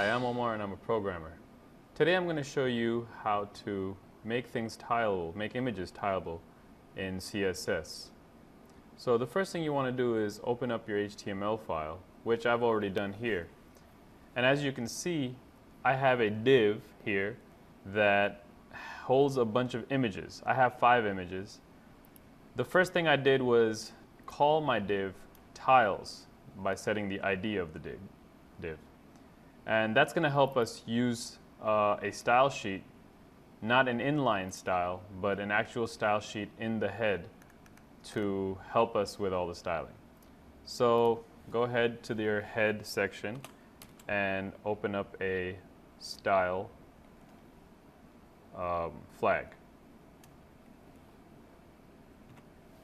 Hi, I'm Omar and I'm a programmer. Today I'm going to show you how to make things tileable, make images tileable in CSS. So the first thing you want to do is open up your HTML file, which I've already done here. And as you can see, I have a div here that holds a bunch of images. I have 5 images. The first thing I did was call my div tiles by setting the ID of the div. And that's going to help us use a style sheet, not an inline style, but an actual style sheet in the head to help us with all the styling. So go ahead to your head section and open up a style flag.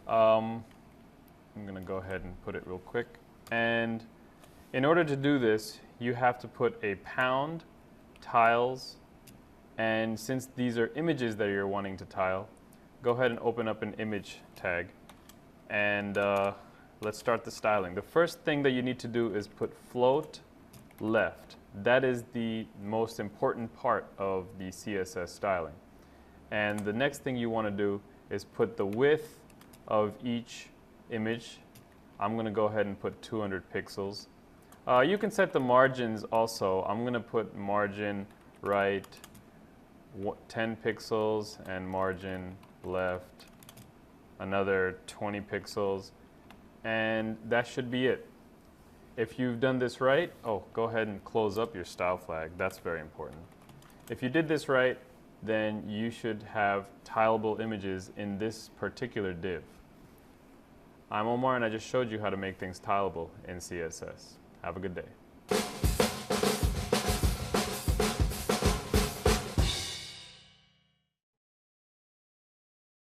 I'm going to go ahead and put it real quick. And in order to do this, you have to put a pound tiles, and since these are images that you're wanting to tile, go ahead and open up an image tag, and let's start the styling. The first thing that you need to do is put float left. That is the most important part of the CSS styling. And the next thing you want to do is put the width of each image. I'm going to go ahead and put 200 pixels. You can set the margins also. I'm going to put margin right 10 pixels and margin left another 20 pixels, and that should be it. If you've done this right, go ahead and close up your style flag. That's very important. If you did this right, then you should have tileable images in this particular div. I'm Omar and I just showed you how to make things tileable in CSS. Have a good day.